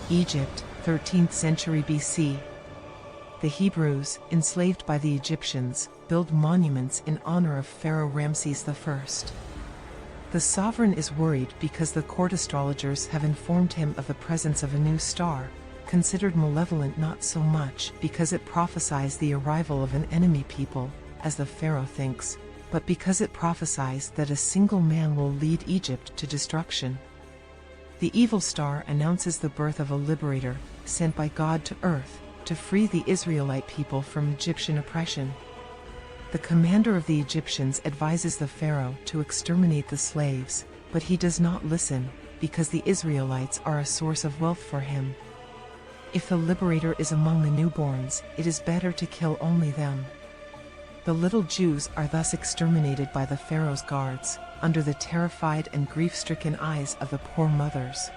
Egypt, 13th century BC. The Hebrews, enslaved by the Egyptians, build monuments in honor of Pharaoh Rameses I. The sovereign is worried because the court astrologers have informed him of the presence of a new star, considered malevolent not so much because it prophesies the arrival of an enemy people, as the pharaoh thinks, but because it prophesies that a single man will lead Egypt to destruction. The evil star announces the birth of a liberator, sent by God to earth, to free the Israelite people from Egyptian oppression. The commander of the Egyptians advises the pharaoh to exterminate the slaves, but he does not listen, because the Israelites are a source of wealth for him. If the liberator is among the newborns, it is better to kill only them. The little Jews are thus exterminated by the pharaoh's guards, under the terrified and grief-stricken eyes of the poor mothers.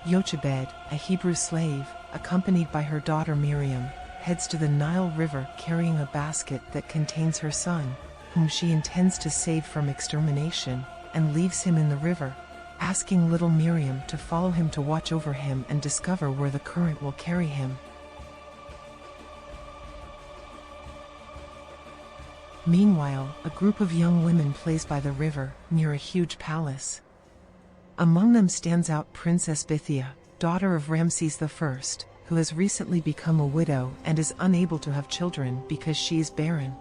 Yochabel, a Hebrew slave, accompanied by her daughter Miriam, heads to the Nile River carrying a basket that contains her son, whom she intends to save from extermination, and leaves him in the river, asking little Miriam to follow him to watch over him and discover where the current will carry him. Meanwhile, a group of young women plays by the river, near a huge palace. Among them stands out Princess Bithiah, daughter of Rameses I, who has recently become a widow and is unable to have children because she is barren.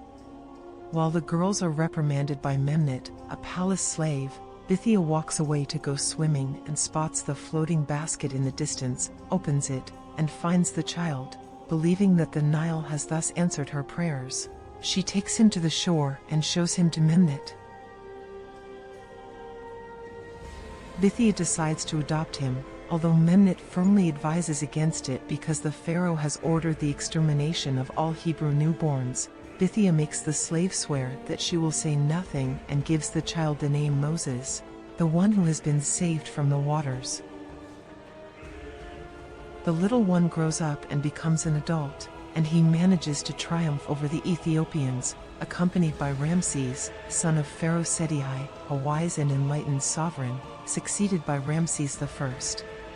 While the girls are reprimanded by Memnet, a palace slave, Bithiah walks away to go swimming and spots the floating basket in the distance, opens it, and finds the child, believing that the Nile has thus answered her prayers. She takes him to the shore and shows him to Memnet. Bithiah decides to adopt him, although Memnet firmly advises against it because the pharaoh has ordered the extermination of all Hebrew newborns. Bithiah makes the slave swear that she will say nothing and gives the child the name Moses, the one who has been saved from the waters. The little one grows up and becomes an adult, and he manages to triumph over the Ethiopians, accompanied by Rameses, son of Pharaoh Sethi, a wise and enlightened sovereign, succeeded by Rameses I,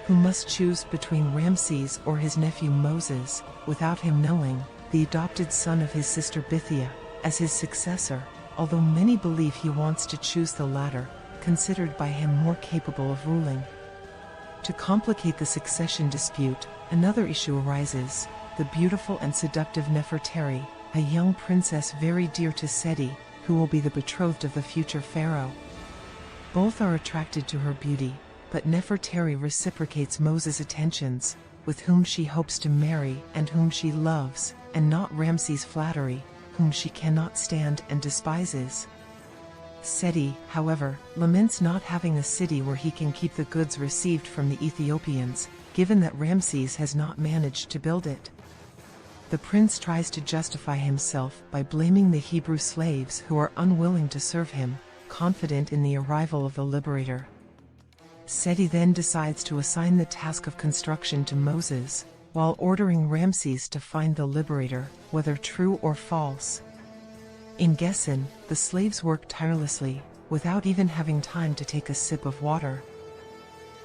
who must choose between Rameses or his nephew Moses, without him knowing, the adopted son of his sister Bithiah, as his successor, although many believe he wants to choose the latter, considered by him more capable of ruling. To complicate the succession dispute, another issue arises: the beautiful and seductive Nefretiri, a young princess very dear to Sethi, who will be the betrothed of the future pharaoh. Both are attracted to her beauty, but Nefretiri reciprocates Moses' attentions, with whom she hopes to marry and whom she loves, and not Ramses' flattery, whom she cannot stand and despises. Sethi, however, laments not having a city where he can keep the goods received from the Ethiopians, given that Rameses has not managed to build it. The prince tries to justify himself by blaming the Hebrew slaves who are unwilling to serve him, confident in the arrival of the liberator. Sethi then decides to assign the task of construction to Moses, while ordering Rameses to find the liberator, whether true or false. In Gessen, the slaves work tirelessly, without even having time to take a sip of water.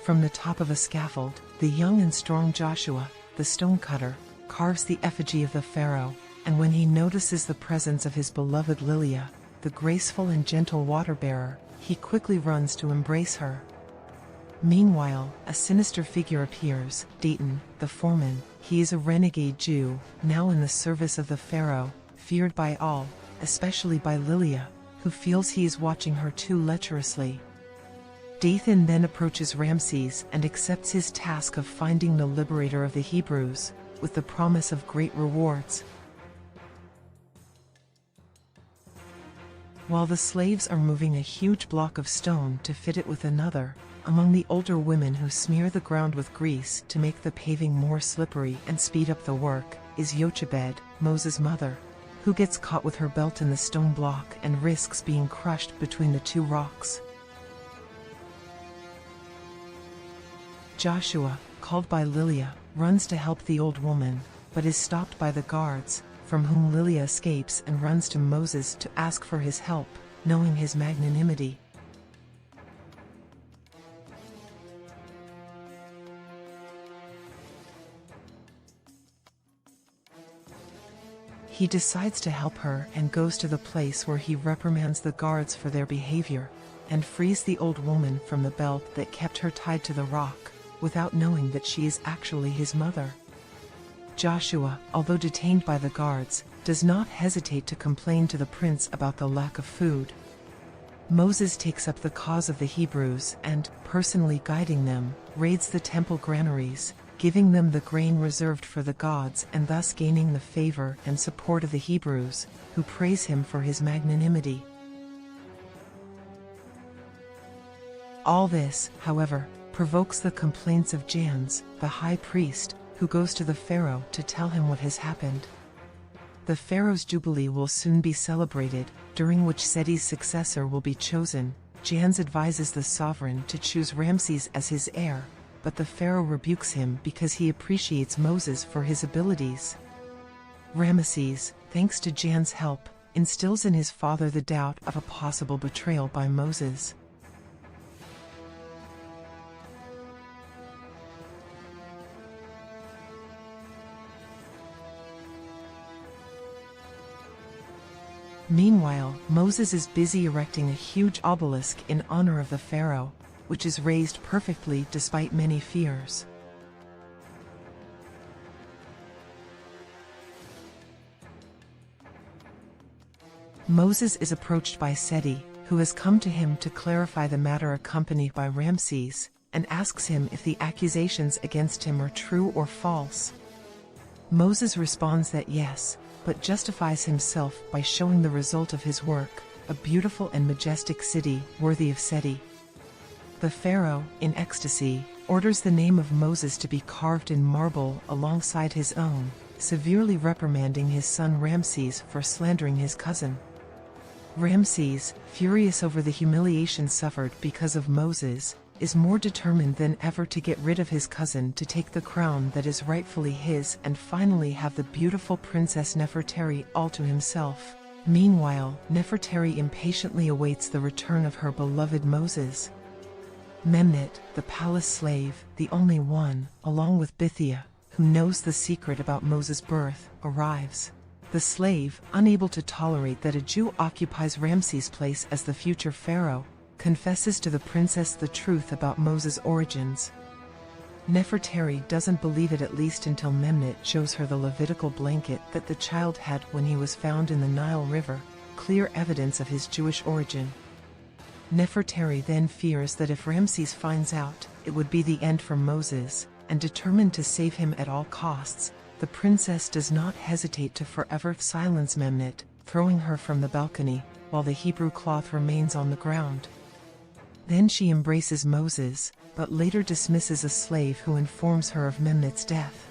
From the top of a scaffold, the young and strong Joshua, the stonecutter, carves the effigy of the pharaoh, and when he notices the presence of his beloved Lilia, the graceful and gentle water-bearer, he quickly runs to embrace her. Meanwhile, a sinister figure appears, Dathan, the foreman. He is a renegade Jew, now in the service of the pharaoh, feared by all, especially by Lilia, who feels he is watching her too lecherously. Dathan then approaches Rameses and accepts his task of finding the liberator of the Hebrews, with the promise of great rewards. While the slaves are moving a huge block of stone to fit it with another, among the older women who smear the ground with grease to make the paving more slippery and speed up the work, is Yochabel, Moses' mother, who gets caught with her belt in the stone block and risks being crushed between the two rocks. Joshua, called by Lilia, runs to help the old woman, but is stopped by the guards, from whom Lilia escapes and runs to Moses to ask for his help, knowing his magnanimity. He decides to help her and goes to the place where he reprimands the guards for their behavior, and frees the old woman from the belt that kept her tied to the rock, without knowing that she is actually his mother. Joshua, although detained by the guards, does not hesitate to complain to the prince about the lack of food. Moses takes up the cause of the Hebrews and, personally guiding them, raids the temple granaries, giving them the grain reserved for the gods and thus gaining the favor and support of the Hebrews, who praise him for his magnanimity. All this, however, provokes the complaints of Jannes, the high priest, who goes to the Pharaoh to tell him what has happened. The Pharaoh's jubilee will soon be celebrated, during which Sethi's successor will be chosen. Jannes advises the sovereign to choose Rameses as his heir, but the Pharaoh rebukes him because he appreciates Moses for his abilities. Rameses, thanks to Jannes' help, instills in his father the doubt of a possible betrayal by Moses. Meanwhile, Moses is busy erecting a huge obelisk in honor of the Pharaoh, which is raised perfectly despite many fears. Moses is approached by Sethi, who has come to him to clarify the matter, accompanied by Rameses, and asks him if the accusations against him are true or false. Moses responds that yes, but justifies himself by showing the result of his work, a beautiful and majestic city worthy of Sethi. The Pharaoh, in ecstasy, orders the name of Moses to be carved in marble alongside his own, severely reprimanding his son Rameses for slandering his cousin. Rameses, furious over the humiliation suffered because of Moses, is more determined than ever to get rid of his cousin, to take the crown that is rightfully his and finally have the beautiful princess Nefretiri all to himself. Meanwhile, Nefretiri impatiently awaits the return of her beloved Moses. Memnet, the palace slave, the only one, along with Bithiah, who knows the secret about Moses' birth, arrives. The slave, unable to tolerate that a Jew occupies Ramses' place as the future pharaoh, confesses to the princess the truth about Moses' origins. Nefretiri doesn't believe it, at least until Memnet shows her the Levitical blanket that the child had when he was found in the Nile River, clear evidence of his Jewish origin. Nefretiri then fears that if Ramses finds out, it would be the end for Moses, and determined to save him at all costs, the princess does not hesitate to forever silence Memnet, throwing her from the balcony, while the Hebrew cloth remains on the ground. Then she embraces Moses, but later dismisses a slave who informs her of Memnet's death.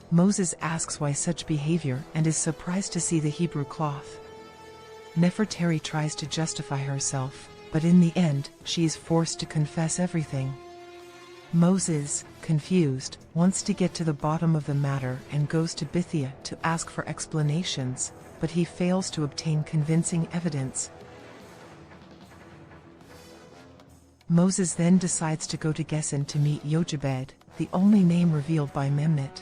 Moses asks why such behavior and is surprised to see the Hebrew cloth. Nefretiri tries to justify herself, but in the end, she is forced to confess everything. Moses, confused, wants to get to the bottom of the matter and goes to Bithiah to ask for explanations, but he fails to obtain convincing evidence. Moses then decides to go to Gessen to meet Yochabel, the only name revealed by Memnet.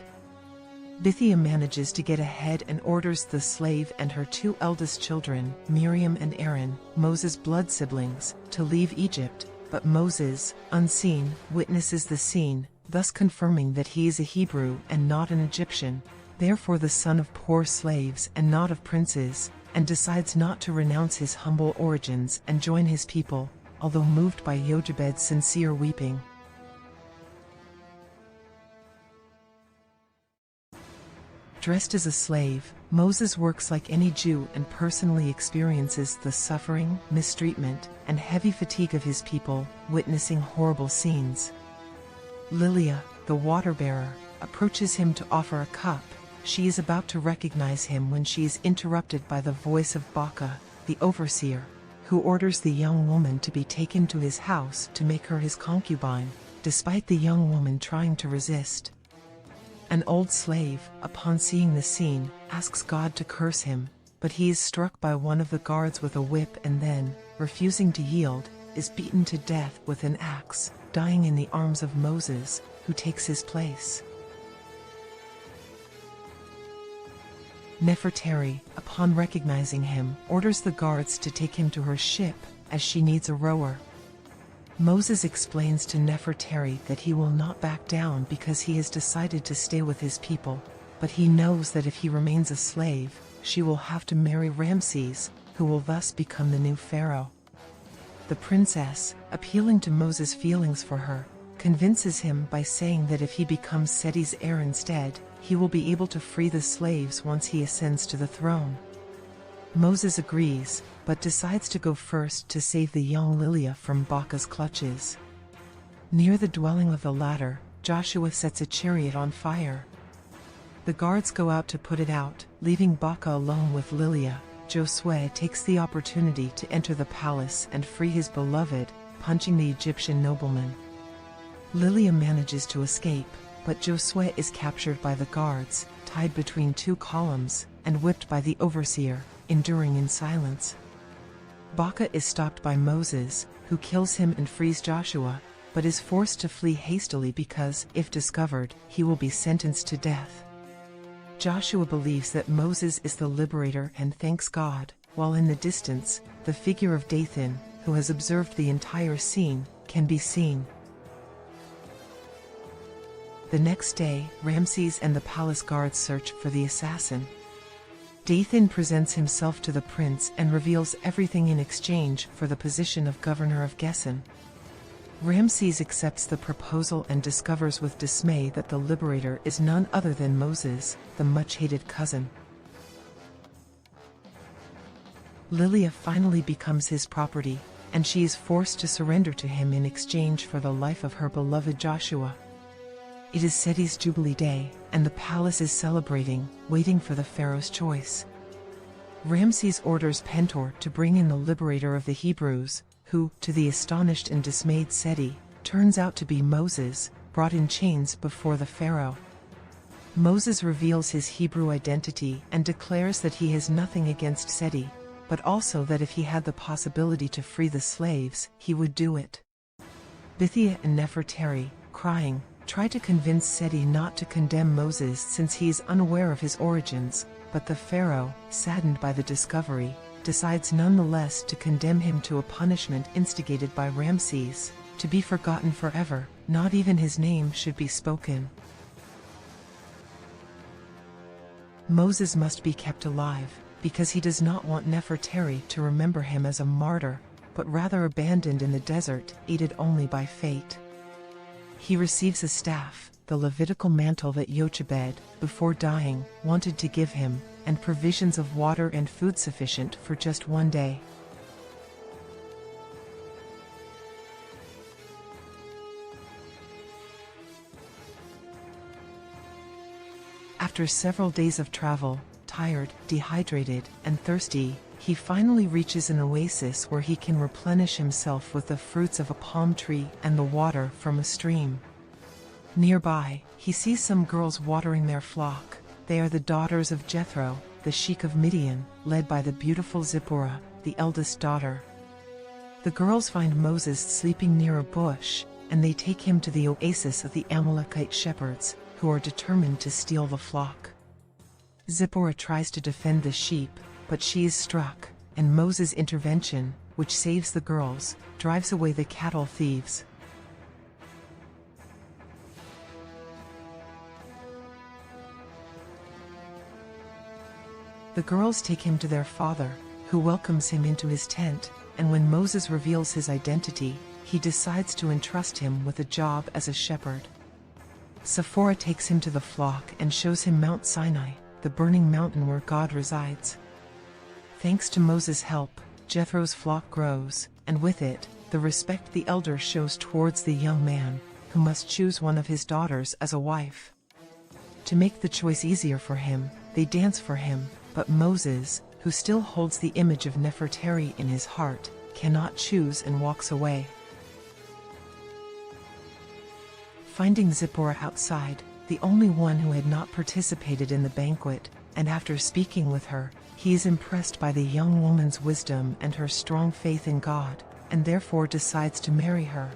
Bithiah manages to get ahead and orders the slave and her two eldest children, Miriam and Aaron, Moses' blood siblings, to leave Egypt, but Moses, unseen, witnesses the scene, thus confirming that he is a Hebrew and not an Egyptian, therefore the son of poor slaves and not of princes, and decides not to renounce his humble origins and join his people, although moved by Yochabel's sincere weeping. Dressed as a slave, Moses works like any Jew and personally experiences the suffering, mistreatment, and heavy fatigue of his people, witnessing horrible scenes. Lilia, the water-bearer, approaches him to offer a cup. She is about to recognize him when she is interrupted by the voice of Baka, the overseer, who orders the young woman to be taken to his house to make her his concubine, despite the young woman trying to resist. An old slave, upon seeing the scene, asks God to curse him, but he is struck by one of the guards with a whip and then, refusing to yield, is beaten to death with an axe, dying in the arms of Moses, who takes his place. Nefretiri, upon recognizing him, orders the guards to take him to her ship, as she needs a rower. Moses explains to Nefretiri that he will not back down because he has decided to stay with his people, but he knows that if he remains a slave, she will have to marry Rameses, who will thus become the new pharaoh. The princess, appealing to Moses' feelings for her, convinces him by saying that if he becomes Sethi's heir instead, he will be able to free the slaves once he ascends to the throne. Moses agrees, but decides to go first to save the young Lilia from Baka's clutches. Near the dwelling of the latter, Joshua sets a chariot on fire. The guards go out to put it out, leaving Baka alone with Lilia. Josué takes the opportunity to enter the palace and free his beloved, punching the Egyptian nobleman. Lilia manages to escape, but Josué is captured by the guards, tied between two columns, and whipped by the overseer, enduring in silence. Baka is stopped by Moses, who kills him and frees Joshua, but is forced to flee hastily because, if discovered, he will be sentenced to death. Joshua believes that Moses is the liberator and thanks God, while in the distance, the figure of Dathan, who has observed the entire scene, can be seen. The next day, Rameses and the palace guards search for the assassin. Dathan presents himself to the prince and reveals everything in exchange for the position of governor of Gessen. Rameses accepts the proposal and discovers with dismay that the liberator is none other than Moses, the much-hated cousin. Lilia finally becomes his property, and she is forced to surrender to him in exchange for the life of her beloved Joshua. It is Sethi's Jubilee Day, and the palace is celebrating, waiting for the pharaoh's choice. Rameses orders Pentuer to bring in the liberator of the Hebrews, who, to the astonished and dismayed Sethi, turns out to be Moses, brought in chains before the pharaoh. Moses reveals his Hebrew identity and declares that he has nothing against Sethi, but also that if he had the possibility to free the slaves, he would do it. Bithiah and Nefretiri, crying, try to convince Sethi not to condemn Moses since he is unaware of his origins, but the pharaoh, saddened by the discovery, decides nonetheless to condemn him to a punishment instigated by Rameses, to be forgotten forever. Not even his name should be spoken. Moses must be kept alive, because he does not want Nefretiri to remember him as a martyr, but rather abandoned in the desert, aided only by fate. He receives a staff, the Levitical mantle that Yochabel, before dying, wanted to give him, and provisions of water and food sufficient for just one day. After several days of travel, tired, dehydrated, and thirsty, he finally reaches an oasis where he can replenish himself with the fruits of a palm tree and the water from a stream. Nearby, he sees some girls watering their flock. They are the daughters of Jethro, the sheik of Midian, led by the beautiful Zipporah, the eldest daughter. The girls find Moses sleeping near a bush, and they take him to the oasis of the Amalekite shepherds, who are determined to steal the flock. Zipporah tries to defend the sheep, but she is struck, and Moses' intervention, which saves the girls, drives away the cattle thieves. The girls take him to their father, who welcomes him into his tent, and when Moses reveals his identity, he decides to entrust him with a job as a shepherd. Sephora takes him to the flock and shows him Mount Sinai, the burning mountain where God resides. Thanks to Moses' help, Jethro's flock grows, and with it, the respect the elder shows towards the young man, who must choose one of his daughters as a wife. To make the choice easier for him, they dance for him, but Moses, who still holds the image of Nefretiri in his heart, cannot choose and walks away. Finding Zipporah outside, the only one who had not participated in the banquet, and after speaking with her, he is impressed by the young woman's wisdom and her strong faith in God, and therefore decides to marry her.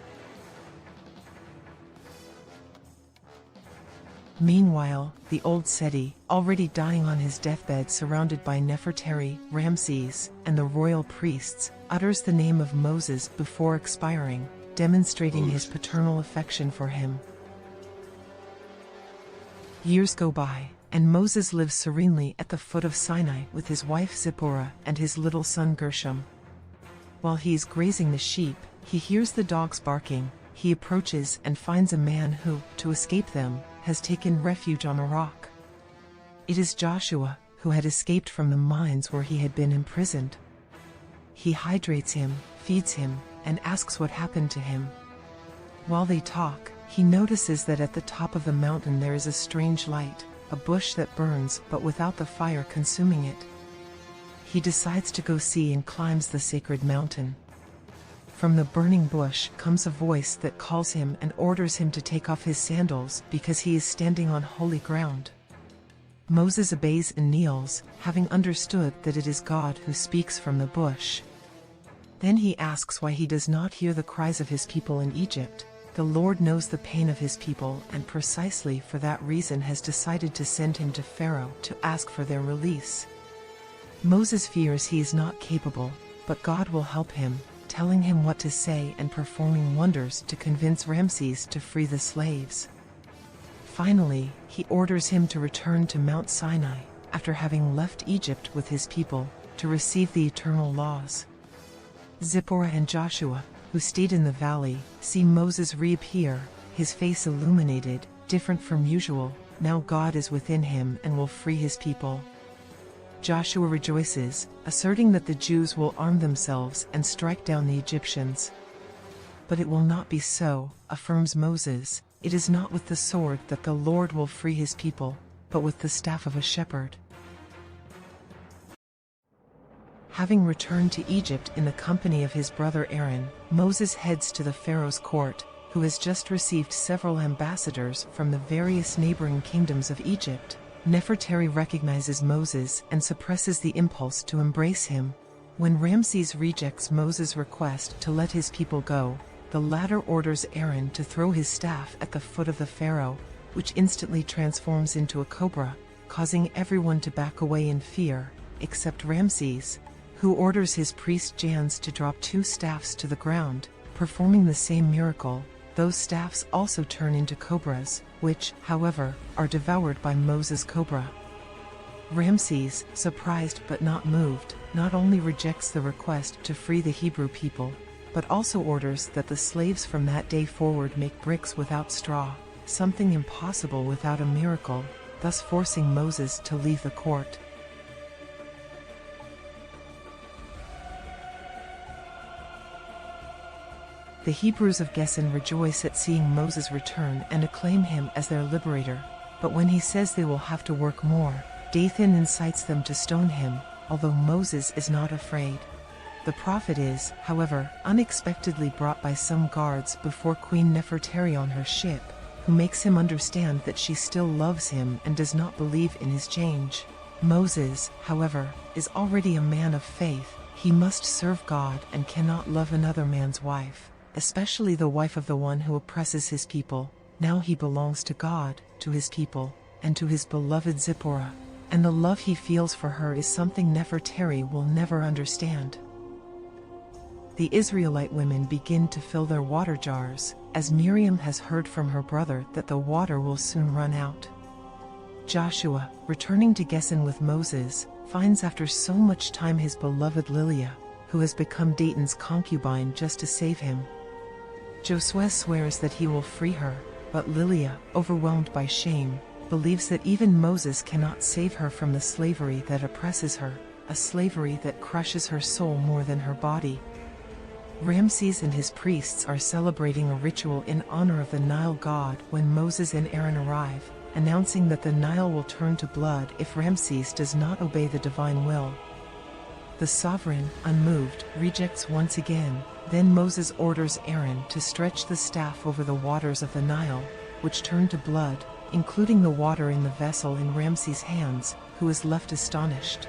Meanwhile, the old Sethi, already dying on his deathbed surrounded by Nefretiri, Rameses, and the royal priests, utters the name of Moses before expiring, demonstrating his paternal affection for him. Years go by, and Moses lives serenely at the foot of Sinai with his wife Zipporah and his little son Gershom. While he is grazing the sheep, he hears the dogs barking. He approaches and finds a man who, to escape them, has taken refuge on a rock. It is Joshua, who had escaped from the mines where he had been imprisoned. He hydrates him, feeds him, and asks what happened to him. While they talk, he notices that at the top of the mountain there is a strange light, a bush that burns but without the fire consuming it. He decides to go see and climbs the sacred mountain. From the burning bush comes a voice that calls him and orders him to take off his sandals because he is standing on holy ground. Moses obeys and kneels, having understood that it is God who speaks from the bush. Then he asks why he does not hear the cries of his people in Egypt. The Lord knows the pain of his people and precisely for that reason has decided to send him to Pharaoh to ask for their release. Moses fears he is not capable, but God will help him, telling him what to say and performing wonders to convince Rameses to free the slaves. Finally, he orders him to return to Mount Sinai, after having left Egypt with his people, to receive the eternal laws. Zipporah and Joshua, who stayed in the valley, see Moses reappear, his face illuminated, different from usual. Now God is within him and will free his people. Joshua rejoices, asserting that the Jews will arm themselves and strike down the Egyptians. But it will not be so, affirms Moses. It is not with the sword that the Lord will free his people, but with the staff of a shepherd. Having returned to Egypt in the company of his brother Aaron, Moses heads to the Pharaoh's court, who has just received several ambassadors from the various neighboring kingdoms of Egypt. Nefretiri recognizes Moses and suppresses the impulse to embrace him. When Rameses rejects Moses' request to let his people go, the latter orders Aaron to throw his staff at the foot of the pharaoh, which instantly transforms into a cobra, causing everyone to back away in fear, except Rameses, who orders his priest Jans to drop 2 staffs to the ground. Performing the same miracle, those staffs also turn into cobras, which, however, are devoured by Moses' cobra. Rameses, surprised but not moved, not only rejects the request to free the Hebrew people, but also orders that the slaves from that day forward make bricks without straw, something impossible without a miracle, thus forcing Moses to leave the court. The Hebrews of Gessen rejoice at seeing Moses return and acclaim him as their liberator, but when he says they will have to work more, Dathan incites them to stone him, although Moses is not afraid. The prophet is, however, unexpectedly brought by some guards before Queen Nefretiri on her ship, who makes him understand that she still loves him and does not believe in his change. Moses, however, is already a man of faith. He must serve God and cannot love another man's wife, especially the wife of the one who oppresses his people. Now he belongs to God, to his people, and to his beloved Zipporah, and the love he feels for her is something Nefretiri will never understand. The Israelite women begin to fill their water jars, as Miriam has heard from her brother that the water will soon run out. Joshua, returning to Gessen with Moses, finds after so much time his beloved Lilia, who has become Dathan's concubine just to save him. Josué swears that he will free her, but Lilia, overwhelmed by shame, believes that even Moses cannot save her from the slavery that oppresses her, a slavery that crushes her soul more than her body. Rameses and his priests are celebrating a ritual in honor of the Nile god when Moses and Aaron arrive, announcing that the Nile will turn to blood if Rameses does not obey the divine will. The sovereign, unmoved, rejects once again. Then Moses orders Aaron to stretch the staff over the waters of the Nile, which turn to blood, including the water in the vessel in Rameses' hands, who is left astonished.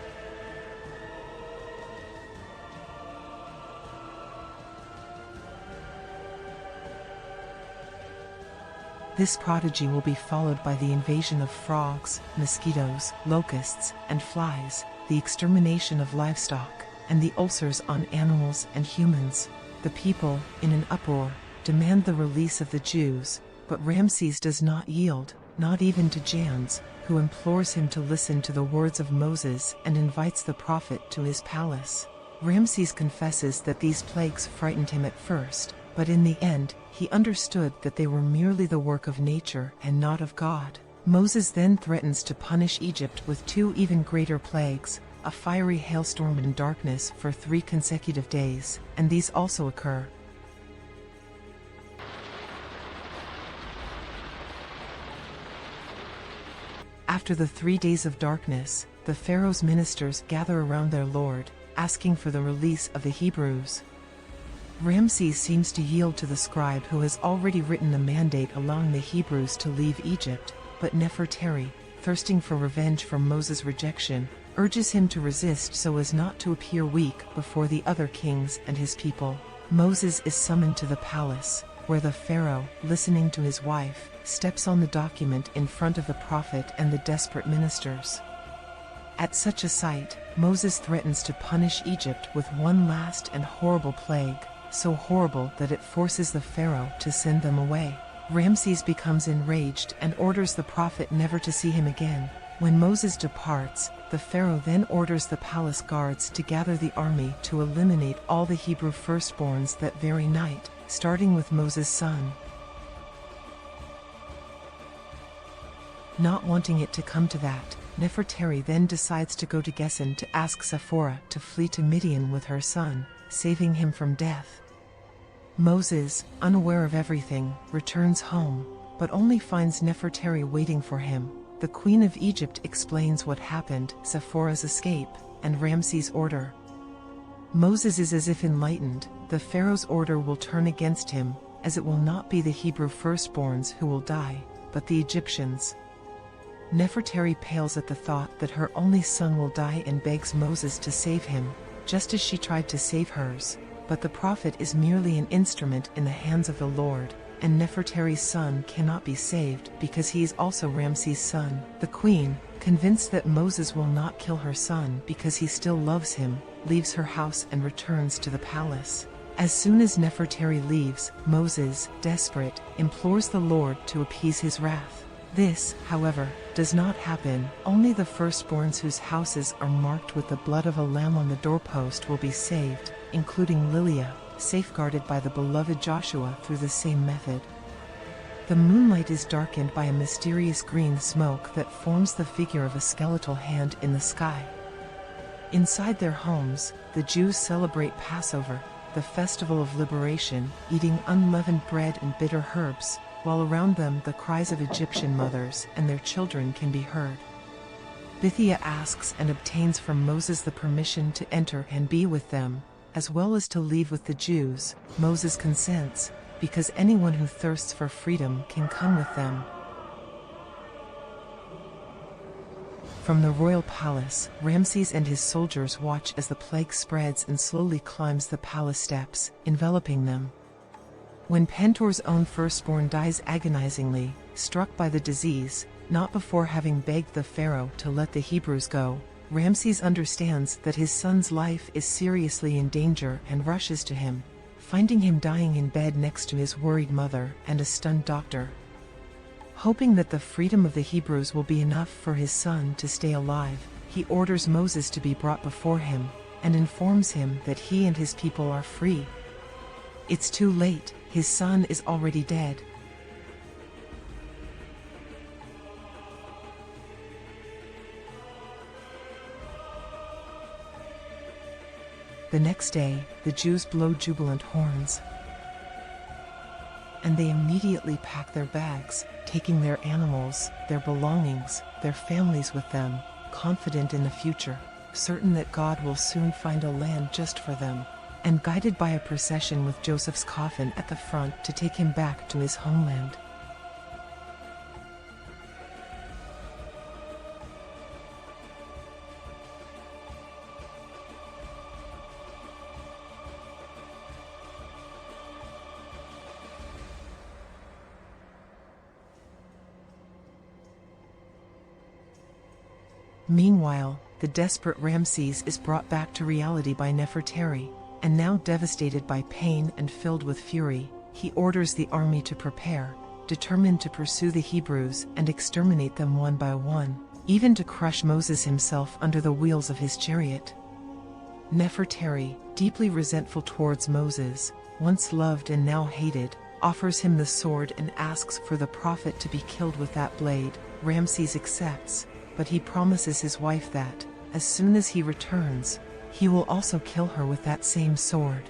This prodigy will be followed by the invasion of frogs, mosquitoes, locusts, and flies, the extermination of livestock, and the ulcers on animals and humans. The people, in an uproar, demand the release of the Jews, but Rameses does not yield, not even to Jannes, who implores him to listen to the words of Moses and invites the prophet to his palace. Rameses confesses that these plagues frightened him at first, but in the end, he understood that they were merely the work of nature and not of God. Moses then threatens to punish Egypt with 2 even greater plagues, a fiery hailstorm and darkness for 3 consecutive days, and these also occur. After the 3 days of darkness, the Pharaoh's ministers gather around their lord, asking for the release of the Hebrews. Rameses seems to yield to the scribe who has already written a mandate allowing the Hebrews to leave Egypt, but Nefretiri, thirsting for revenge for Moses' rejection, urges him to resist so as not to appear weak before the other kings and his people. Moses is summoned to the palace, where the Pharaoh, listening to his wife, steps on the document in front of the prophet and the desperate ministers. At such a sight, Moses threatens to punish Egypt with one last and horrible plague, so horrible that it forces the Pharaoh to send them away. Rameses becomes enraged and orders the prophet never to see him again. When Moses departs, the Pharaoh then orders the palace guards to gather the army to eliminate all the Hebrew firstborns that very night, starting with Moses' son. Not wanting it to come to that, Nefretiri then decides to go to Gessen to ask Sephora to flee to Midian with her son, saving him from death. Moses, unaware of everything, returns home, but only finds Nefretiri waiting for him. The Queen of Egypt explains what happened, Sephora's escape, and Ramses' order. Moses is as if enlightened. The Pharaoh's order will turn against him, as it will not be the Hebrew firstborns who will die, but the Egyptians. Nefretiri pales at the thought that her only son will die and begs Moses to save him, just as she tried to save hers. But the prophet is merely an instrument in the hands of the Lord, and Nefretiri's son cannot be saved because he is also Ramses' son. The queen, convinced that Moses will not kill her son because he still loves him, leaves her house and returns to the palace. As soon as Nefretiri leaves, Moses, desperate, implores the Lord to appease his wrath. This, however, does not happen. Only the firstborns whose houses are marked with the blood of a lamb on the doorpost will be saved, including Lilia, safeguarded by the beloved Joshua through the same method. The moonlight is darkened by a mysterious green smoke that forms the figure of a skeletal hand in the sky. Inside their homes, the Jews celebrate Passover, the festival of liberation, eating unleavened bread and bitter herbs, while around them the cries of Egyptian mothers and their children can be heard. Bithiah asks and obtains from Moses the permission to enter and be with them, as well as to leave with the Jews. Moses consents, because anyone who thirsts for freedom can come with them. From the royal palace, Ramses and his soldiers watch as the plague spreads and slowly climbs the palace steps, enveloping them. When Pentuer's own firstborn dies agonizingly, struck by the disease, not before having begged the Pharaoh to let the Hebrews go, Ramses understands that his son's life is seriously in danger and rushes to him, finding him dying in bed next to his worried mother and a stunned doctor. Hoping that the freedom of the Hebrews will be enough for his son to stay alive, he orders Moses to be brought before him, and informs him that he and his people are free. It's too late, his son is already dead. The next day, the Jews blow jubilant horns, and they immediately pack their bags, taking their animals, their belongings, their families with them, confident in the future, certain that God will soon find a land just for them, and guided by a procession with Joseph's coffin at the front to take him back to his homeland. Meanwhile, the desperate Rameses is brought back to reality by Nefretiri, and now devastated by pain and filled with fury, he orders the army to prepare, determined to pursue the Hebrews and exterminate them one by one, even to crush Moses himself under the wheels of his chariot. Nefretiri, deeply resentful towards Moses, once loved and now hated, offers him the sword and asks for the prophet to be killed with that blade. Rameses accepts, but he promises his wife that, as soon as he returns, he will also kill her with that same sword.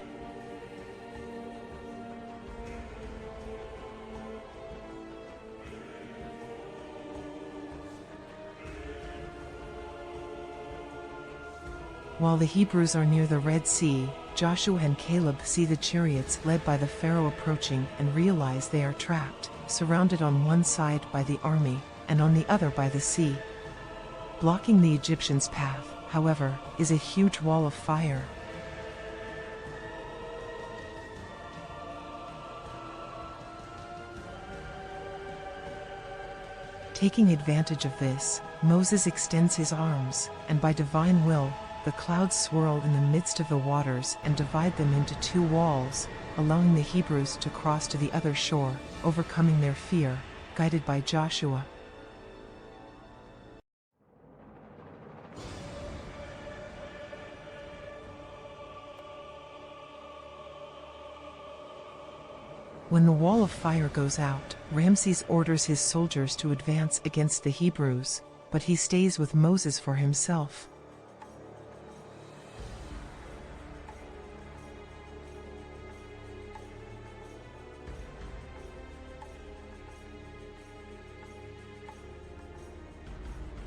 While the Hebrews are near the Red Sea, Joshua and Caleb see the chariots led by the Pharaoh approaching and realize they are trapped, surrounded on one side by the army, and on the other by the sea. Blocking the Egyptians' path, however, is a huge wall of fire. Taking advantage of this, Moses extends his arms, and by divine will, the clouds swirl in the midst of the waters and divide them into two walls, allowing the Hebrews to cross to the other shore, overcoming their fear, guided by Joshua. When the wall of fire goes out, Rameses orders his soldiers to advance against the Hebrews, but he stays with Moses for himself.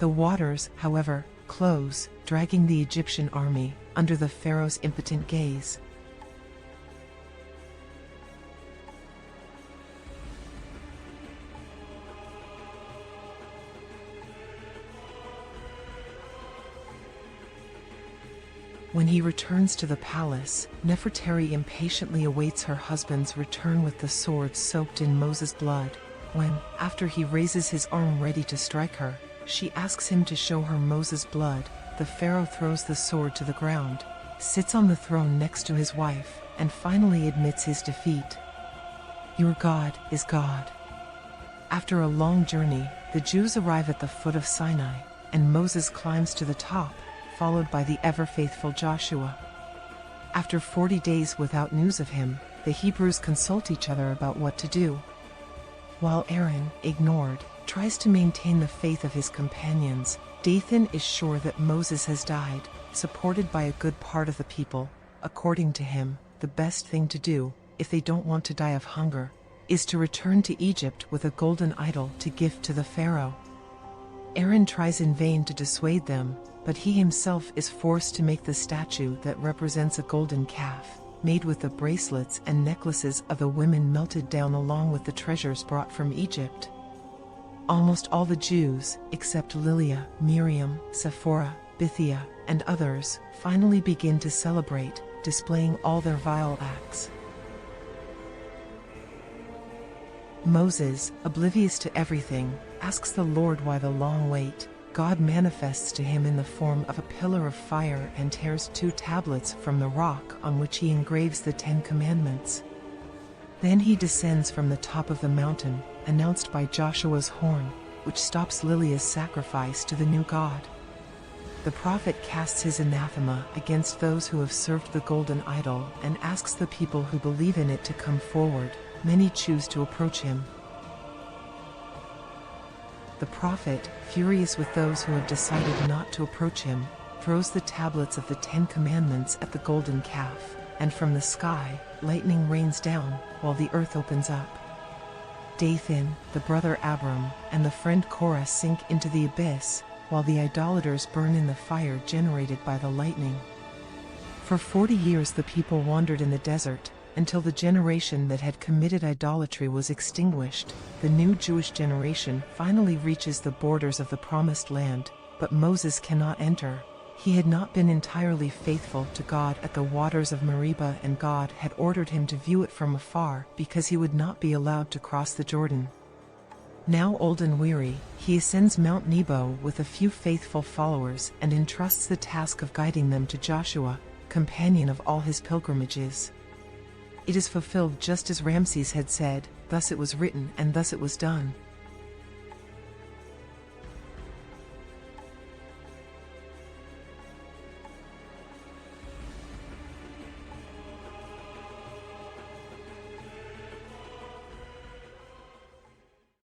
The waters, however, close, dragging the Egyptian army under the Pharaoh's impotent gaze. When he returns to the palace, Nefretiri impatiently awaits her husband's return with the sword soaked in Moses' blood. When, after he raises his arm ready to strike her, she asks him to show her Moses' blood, the Pharaoh throws the sword to the ground, sits on the throne next to his wife, and finally admits his defeat. Your God is God. After a long journey, the Jews arrive at the foot of Sinai, and Moses climbs to the top, followed by the ever-faithful Joshua. After 40 days without news of him, the Hebrews consult each other about what to do. While Aaron, ignored, tries to maintain the faith of his companions, Dathan is sure that Moses has died, supported by a good part of the people. According to him, the best thing to do, if they don't want to die of hunger, is to return to Egypt with a golden idol to gift to the Pharaoh. Aaron tries in vain to dissuade them, but he himself is forced to make the statue that represents a golden calf, made with the bracelets and necklaces of the women melted down along with the treasures brought from Egypt. Almost all the Jews, except Lilia, Miriam, Sephora, Bithiah, and others, finally begin to celebrate, displaying all their vile acts. Moses, oblivious to everything, asks the Lord why the long wait. God manifests to him in the form of a pillar of fire and tears 2 tablets from the rock on which he engraves the 10 Commandments. Then he descends from the top of the mountain, announced by Joshua's horn, which stops Lilia's sacrifice to the new god. The prophet casts his anathema against those who have served the golden idol and asks the people who believe in it to come forward. Many choose to approach him. The prophet, furious with those who have decided not to approach him, throws the tablets of the 10 Commandments at the golden calf, and from the sky, lightning rains down, while the earth opens up. Dathan, the brother Abram, and the friend Korah sink into the abyss, while the idolaters burn in the fire generated by the lightning. For 40 years the people wandered in the desert, until the generation that had committed idolatry was extinguished. The new Jewish generation finally reaches the borders of the Promised Land, but Moses cannot enter. He had not been entirely faithful to God at the waters of Meribah, and God had ordered him to view it from afar because he would not be allowed to cross the Jordan. Now old and weary, he ascends Mount Nebo with a few faithful followers and entrusts the task of guiding them to Joshua, companion of all his pilgrimages. It is fulfilled just as Rameses had said, thus it was written and thus it was done.